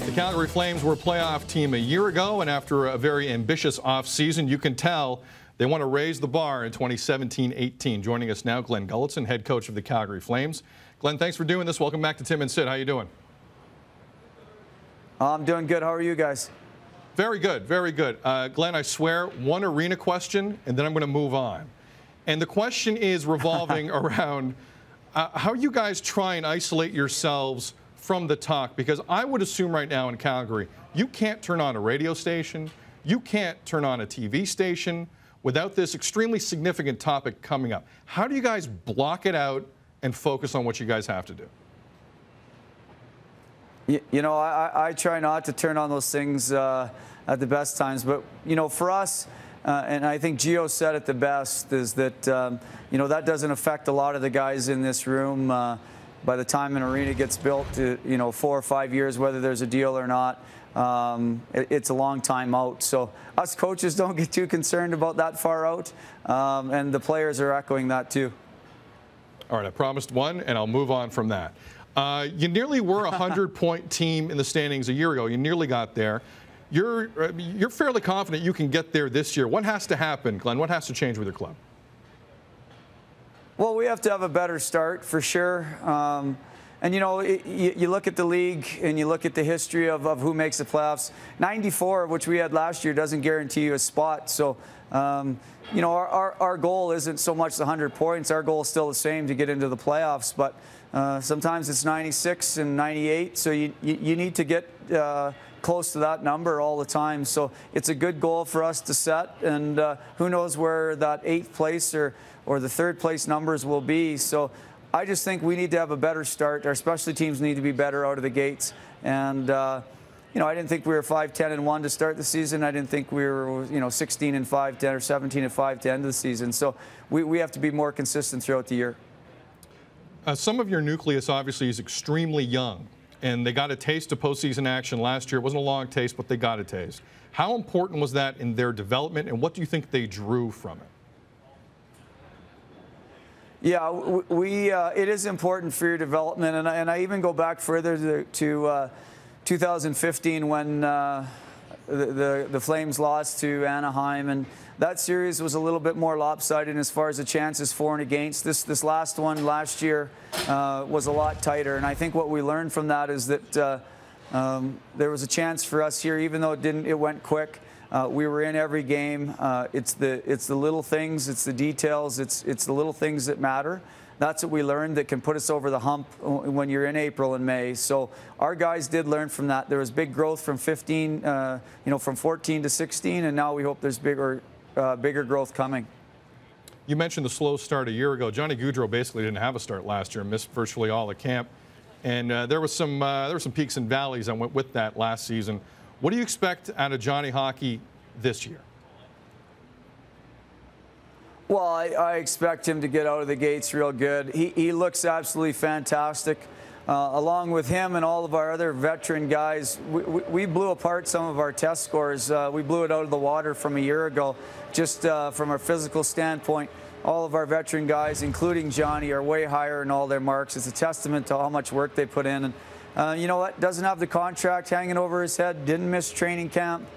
The Calgary Flames were a playoff team a year ago, and after a very ambitious offseason, you can tell they want to raise the bar in 2017-18. Joining us now, Glen Gulutzan, head coach of the Calgary Flames. Glen, thanks for doing this. Welcome back to Tim and Sid. How you doing? I'm doing good. How are you guys? Very good, very good. Glen, I swear, one arena question, and then I'm going to move on. And the question is revolving around how you guys try and isolate yourselves from the talk, because I would assume right now in Calgary, you can't turn on a radio station, you can't turn on a TV station without this extremely significant topic coming up. How do you guys block it out and focus on what you guys have to do? You know, I try not to turn on those things at the best times, but, you know, for us, and I think Gio said it the best, is that, you know, that doesn't affect a lot of the guys in this room. By the time an arena gets built, you know, 4 or 5 years, whether there's a deal or not, it's a long time out. So us coaches don't get too concerned about that far out, and the players are echoing that too. All right, I promised one, and I'll move on from that. You nearly were a 100-point team in the standings a year ago. You nearly got there. You're fairly confident you can get there this year. What has to happen, Glen? What has to change with your club? Well, we have to have a better start, for sure. And, you know, you look at the league and you look at the history of who makes the playoffs. 94, which we had last year, doesn't guarantee you a spot. So, you know, our goal isn't so much the 100 points. Our goal is still the same, to get into the playoffs. But sometimes it's 96 and 98. So you need to get close to that number all the time. So it's a good goal for us to set. And who knows where that 8th place or the 3rd place numbers will be. So I just think we need to have a better start. Our specialty teams need to be better out of the gates. And, you know, I didn't think we were 5-10-1 to start the season. I didn't think we were, you know, 16-5-10 or 17-5 to end the season. So we have to be more consistent throughout the year. Some of your nucleus obviously is extremely young, and they got a taste of postseason action last year. It wasn't a long taste, but they got a taste. How important was that in their development, and what do you think they drew from it? Yeah, it is important for your development, and I even go back further to 2015 when the Flames lost to Anaheim, and that series was a little bit more lopsided as far as the chances for and against. This last one last year was a lot tighter, and I think what we learned from that is that there was a chance for us here, even though it went quick. We were in every game. It's the little things, it's the details, it's the little things that matter. That's what we learned that can put us over the hump when you're in April and May. So our guys did learn from that. There was big growth from 15, you know, from 14 to 16, and now we hope there's bigger growth coming. You mentioned the slow start a year ago. Johnny Gaudreau basically didn't have a start last year, missed virtually all the camp, and there were some peaks and valleys that went with that last season. What do you expect out of Johnny hockey this year? Well, I expect him to get out of the gates real good. He looks absolutely fantastic. Along with him and all of our other veteran guys, we blew apart some of our test scores. We blew it out of the water from a year ago, just from a physical standpoint. All of our veteran guys, including Johnny, are way higher in all their marks. It's a testament to how much work they put in. And you know what? Doesn't have the contract hanging over his head. Didn't miss training camp.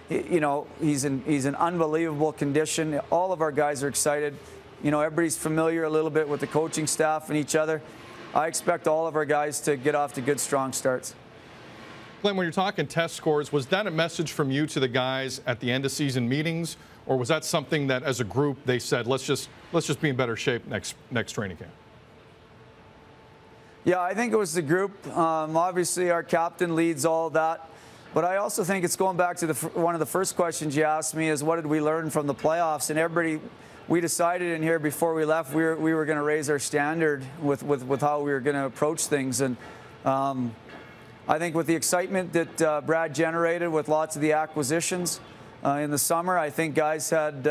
You know, he's in unbelievable condition. All of our guys are excited. You know, everybody's familiar a little bit with the coaching staff and each other. I expect all of our guys to get off to good, strong starts. Glen, when you're talking test scores, was that a message from you to the guys at the end of season meetings, or was that something that as a group they said, let's just be in better shape next training camp? Yeah, I think it was the group. Obviously, our captain leads all that. But I also think it's going back to one of the first questions you asked me is what did we learn from the playoffs? And everybody, we decided in here before we left we were going to raise our standard with how we were going to approach things. And I think with the excitement that Brad generated with lots of the acquisitions in the summer, I think guys had,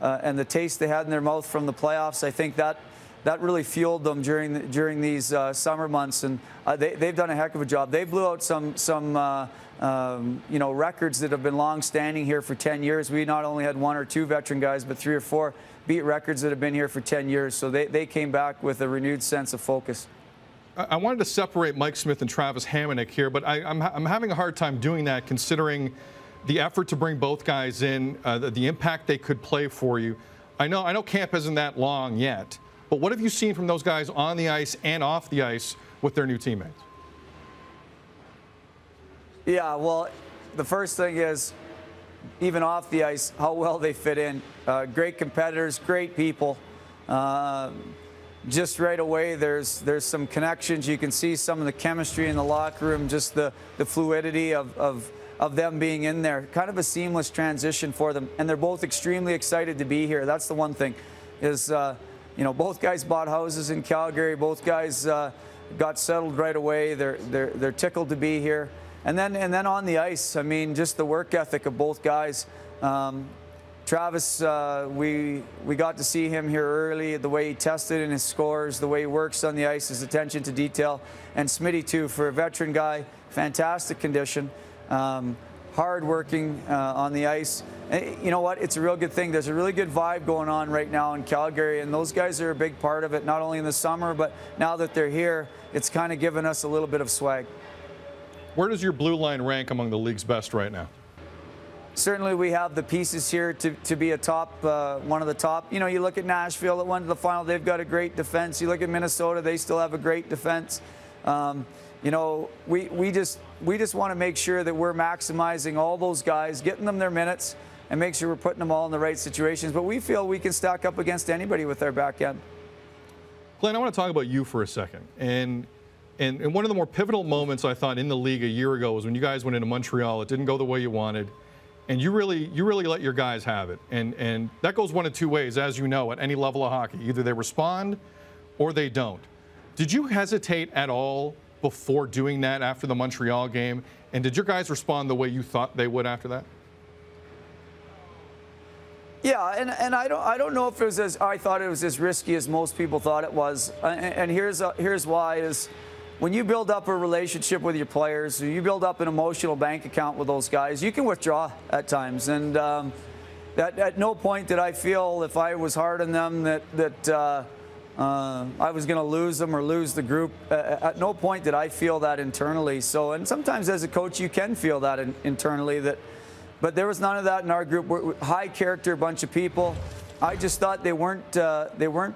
and the taste they had in their mouth from the playoffs, I think that really fueled them during these summer months, and they've done a heck of a job. They blew out some you know, records that have been long-standing here for 10 years. We not only had 1 or 2 veteran guys, but 3 or 4 beat records that have been here for 10 years. So they came back with a renewed sense of focus. I wanted to separate Mike Smith and Travis Hamonic here, but I'm having a hard time doing that considering the effort to bring both guys in, the impact they could play for you. I know camp isn't that long yet, but what have you seen from those guys on the ice and off the ice with their new teammates? Yeah, well, the first thing is, even off the ice, how well they fit in. Great competitors, great people. Just right away, there's some connections. You can see some of the chemistry in the locker room, just the fluidity of them being in there. Kind of a seamless transition for them, and they're both extremely excited to be here. That's the one thing, is both guys bought houses in Calgary. Both guys got settled right away. They're tickled to be here. And then on the ice, I mean, just the work ethic of both guys. Travis, we got to see him here early, the way he tested in his scores, the way he works on the ice, his attention to detail. And Smitty, too, for a veteran guy, fantastic condition, hard-working on the ice. And you know what? It's a real good thing. There's a really good vibe going on right now in Calgary, and those guys are a big part of it, not only in the summer, but now that they're here, it's kind of given us a little bit of swag. Where does your blue line rank among the league's best right now? Certainly we have the pieces here to be a top, one of the top. You know, you look at Nashville that went to the final, they've got a great defense. You look at Minnesota, they still have a great defense. You know, we just want to make sure that we're maximizing all those guys, getting them their minutes, and make sure we're putting them all in the right situations. But we feel we can stack up against anybody with our back end. Glenn, I want to talk about you for a second. And one of the more pivotal moments I thought in the league a year ago was when you guys went into Montreal. It didn't go the way you wanted, and you really let your guys have it. And that goes one of two ways, as you know, at any level of hockey. Either they respond or they don't. Did you hesitate at all before doing that after the Montreal game? And did your guys respond the way you thought they would after that? Yeah, and I don't know if it was I thought it was as risky as most people thought it was. And here's why is, when you build up a relationship with your players, you build up an emotional bank account with those guys, you can withdraw at times. And at no point did I feel, if I was hard on them, that I was going to lose them or lose the group. At no point did I feel that internally. So, and sometimes as a coach, you can feel that internally. But there was none of that in our group. We're a high character bunch of people. I just thought they weren't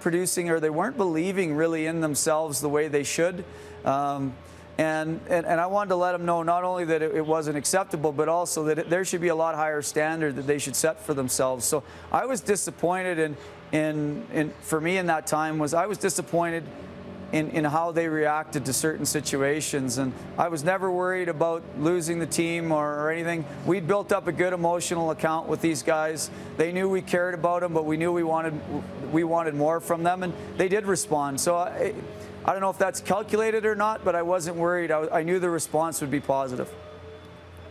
producing, or they weren't believing really in themselves the way they should. And I wanted to let them know not only that it wasn't acceptable, but also that there should be a lot higher standard that they should set for themselves. So I was disappointed for me in that time I was disappointed in how they reacted to certain situations. And I was never worried about losing the team or anything. We'd built up a good emotional account with these guys. They knew we cared about them, but we knew we wanted more from them, and they did respond. So I don't know if that's calculated or not, but I wasn't worried. I knew the response would be positive.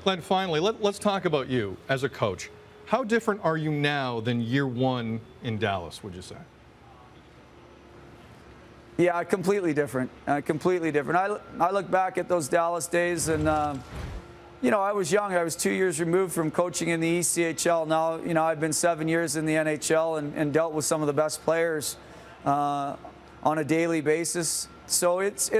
Glenn, finally, let's talk about you as a coach. How different are you now than year one in Dallas, would you say? Yeah, completely different. Completely different. I look back at those Dallas days, and you know, I was young. I was 2 years removed from coaching in the ECHL. Now, you know, I've been 7 years in the NHL and dealt with some of the best players on a daily basis. So it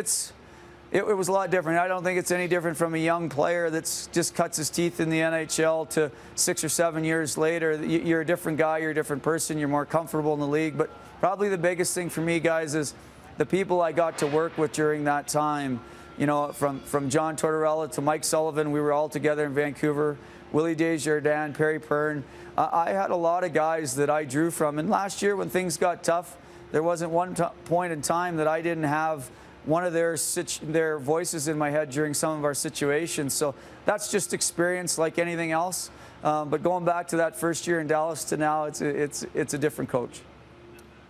was a lot different. I don't think it's any different from a young player that's just cuts his teeth in the NHL to 6 or 7 years later. You're a different guy. You're a different person. You're more comfortable in the league. But probably the biggest thing for me, guys, is the people I got to work with during that time. You know, from John Tortorella to Mike Sullivan, we were all together in Vancouver. Willie Desjardins, Perry Pern. I had a lot of guys that I drew from. And last year, when things got tough, there wasn't one point in time that I didn't have one of their voices in my head during some of our situations. So that's just experience like anything else. But going back to that first year in Dallas to now, it's a different coach.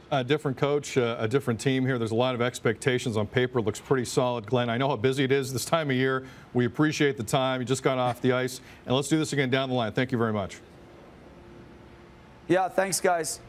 A different coach, a different team here. There's a lot of expectations on paper. It looks pretty solid. Glenn, I know how busy it is this time of year. We appreciate the time. You just got off the ice. And let's do this again down the line. Thank you very much. Yeah, thanks, guys.